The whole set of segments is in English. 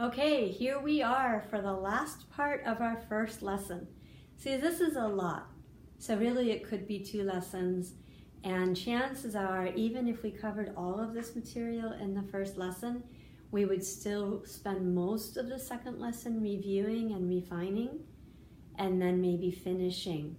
Okay, here we are for the last part of our first lesson. See, this is a lot. So really it could be 2 lessons, and chances are, even if we covered all of this material in the first lesson, we would still spend most of the second lesson reviewing and refining, and then maybe finishing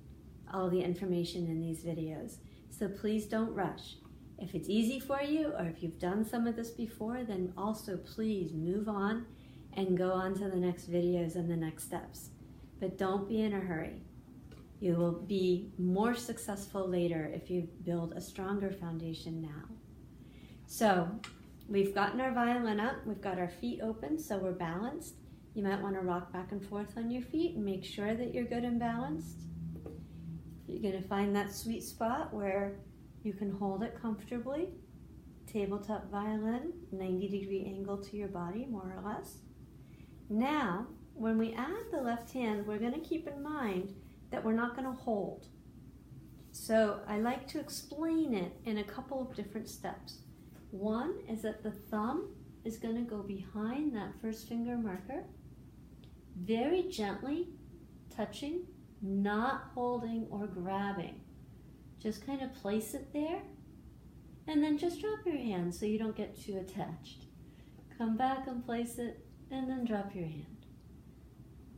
all the information in these videos. So please don't rush. If it's easy for you, or if you've done some of this before, then also please move on and go on to the next videos and the next steps. But don't be in a hurry. You will be more successful later if you build a stronger foundation now. So we've gotten our violin up, we've got our feet open so we're balanced. You might want to rock back and forth on your feet and make sure that you're good and balanced. You're going to find that sweet spot where you can hold it comfortably. Tabletop violin, 90-degree angle to your body, more or less. Now, when we add the left hand, we're going to keep in mind that we're not going to hold. So I like to explain it in a couple of different steps. One is that the thumb is going to go behind that first finger marker, very gently touching, not holding or grabbing. Just kind of place it there, and then just drop your hand so you don't get too attached. Come back and place it, and then drop your hand.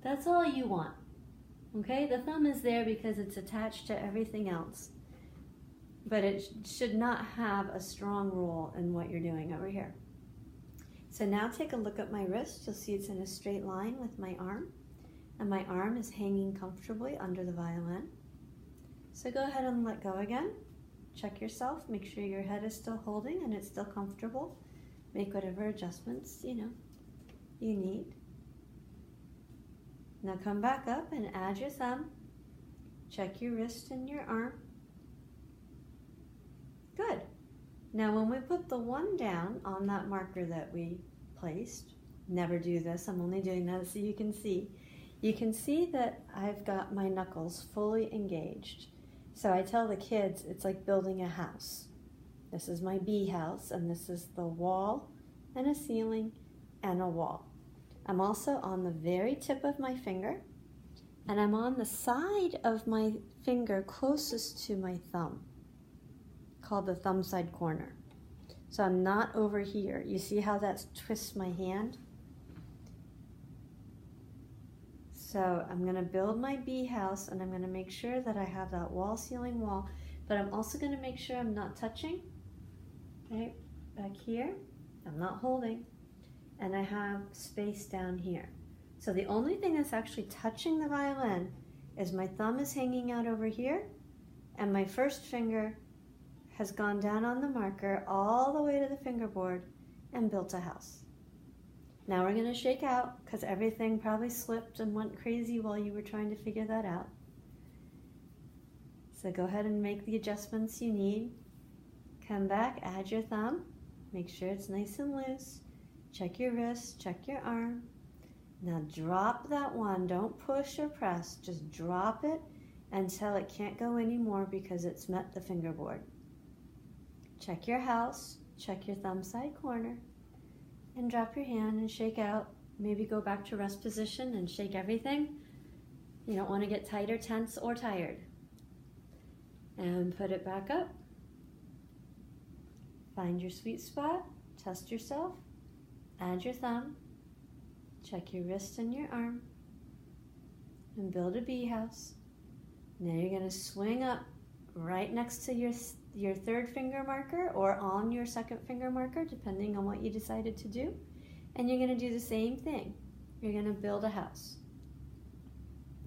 That's all you want, okay? The thumb is there because it's attached to everything else, but it should not have a strong role in what you're doing over here. So now take a look at my wrist. You'll see it's in a straight line with my arm, and my arm is hanging comfortably under the violin. So go ahead and let go again. Check yourself, make sure your head is still holding and it's still comfortable. Make whatever adjustments, you need. Now come back up and add your thumb. Check your wrist and your arm. Good. Now when we put the 1 down on that marker that we placed, never do this, I'm only doing that so you can see. You can see that I've got my knuckles fully engaged. So I tell the kids it's like building a house. This is my bee house, and this is the wall and a ceiling and a wall. I'm also on the very tip of my finger, and I'm on the side of my finger closest to my thumb, called the thumb side corner. So I'm not over here. You see how that twists my hand? So I'm going to build my bee house, and I'm going to make sure that I have that wall, ceiling, wall, but I'm also going to make sure I'm not touching. Okay, back here, I'm not holding, and I have space down here. So the only thing that's actually touching the violin is my thumb is hanging out over here, and my first finger has gone down on the marker all the way to the fingerboard and built a house. Now we're going to shake out because everything probably slipped and went crazy while you were trying to figure that out. So go ahead and make the adjustments you need. Come back, add your thumb, make sure it's nice and loose. Check your wrist, check your arm. Now drop that 1, don't push or press, just drop it until it can't go anymore because it's met the fingerboard. Check your house, check your thumb side corner, and drop your hand and shake out. Maybe go back to rest position and shake everything. You don't want to get tight or tense or tired. And put it back up. Find your sweet spot, test yourself, add your thumb, check your wrist and your arm, and build a bee house. Now you're going to swing up right next to your 3rd finger marker or on your 2nd finger marker, depending on what you decided to do. And you're going to do the same thing. You're going to build a house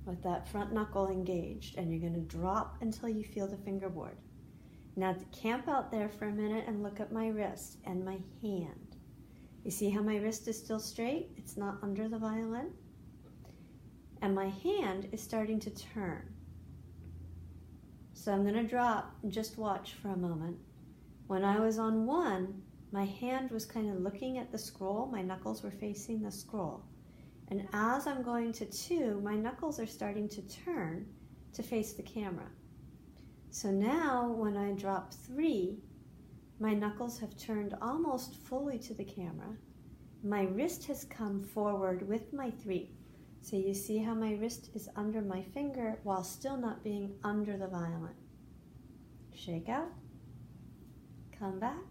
with that front knuckle engaged, and you're going to drop until you feel the fingerboard. Now camp out there for a minute and look at my wrist and my hand. You see how my wrist is still straight? It's not under the violin. And my hand is starting to turn. So I'm going to drop and just watch for a moment. When I was on 1, my hand was kind of looking at the scroll. My knuckles were facing the scroll. And as I'm going to 2, my knuckles are starting to turn to face the camera. So now when I drop 3, my knuckles have turned almost fully to the camera. my wrist has come forward with my 3. So you see how my wrist is under my finger while still not being under the violin. Shake out, come back,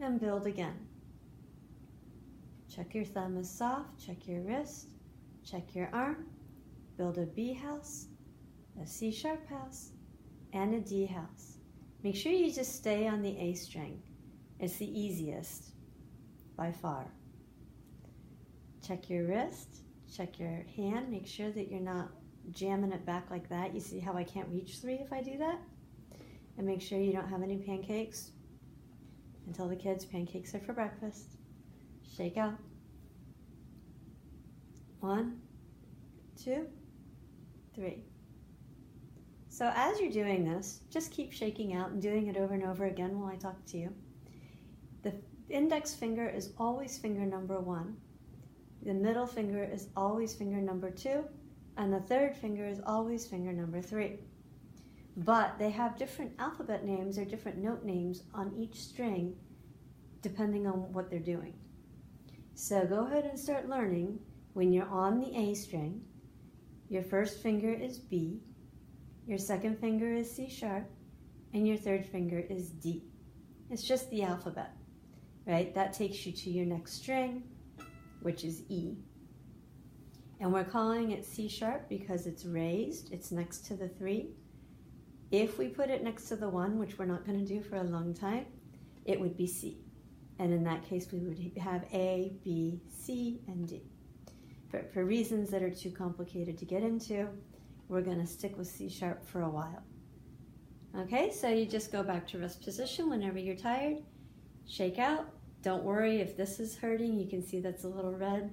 and build again. Check your thumb is soft, check your wrist, check your arm, build a B house, a C sharp house, and a D house. Make sure you just stay on the A string. It's the easiest by far. Check your wrist, check your hand, make sure that you're not jamming it back like that. You see how I can't reach 3 if I do that? And make sure you don't have any pancakes. And tell the kids pancakes are for breakfast. Shake out. 1, 2, 3. So as you're doing this, just keep shaking out and doing it over and over again while I talk to you. The index finger is always finger number 1. The middle finger is always finger number 2. And the third finger is always finger number 3. But they have different alphabet names or different note names on each string depending on what they're doing. So go ahead and start learning. When you're on the A string, your first finger is B, your second finger is C sharp, and your third finger is D. It's just the alphabet, right? That takes you to your next string, which is E. And we're calling it C sharp because it's raised, it's next to the 3. If we put it next to the 1, which we're not going to do for a long time, it would be C. And in that case, we would have A, B, C, and D. For reasons that are too complicated to get into, we're going to stick with C sharp for a while. Okay, so you just go back to rest position whenever you're tired. Shake out. Don't worry if this is hurting. You can see that's a little red.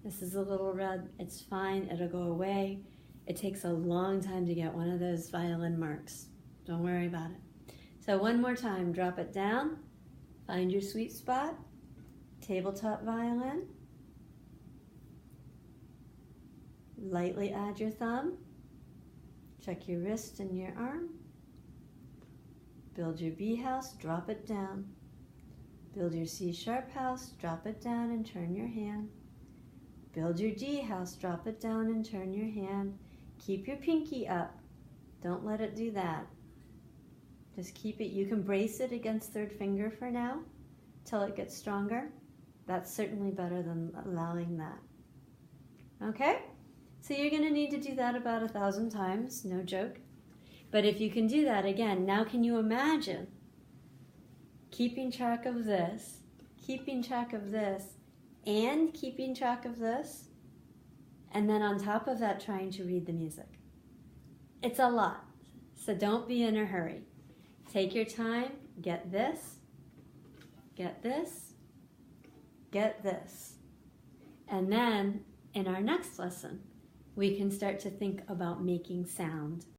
This is a little red. It's fine. It'll go away. It takes a long time to get one of those violin marks. Don't worry about it. So one more time, drop it down. Find your sweet spot. Tabletop violin. Lightly add your thumb. Check your wrist and your arm. Build your B house, drop it down. Build your C sharp house, drop it down and turn your hand. Build your D house, drop it down and turn your hand. Keep your pinky up. Don't let it do that. Just keep it. You can brace it against third finger for now till it gets stronger. That's certainly better than allowing that. Okay? So you're going to need to do that about 1,000 times, no joke. But if you can do that again, now can you imagine keeping track of this, keeping track of this, and keeping track of this, and then on top of that trying to read the music? It's a lot, so don't be in a hurry. Take your time, get this, get this, get this. And then in our next lesson, we can start to think about making sound.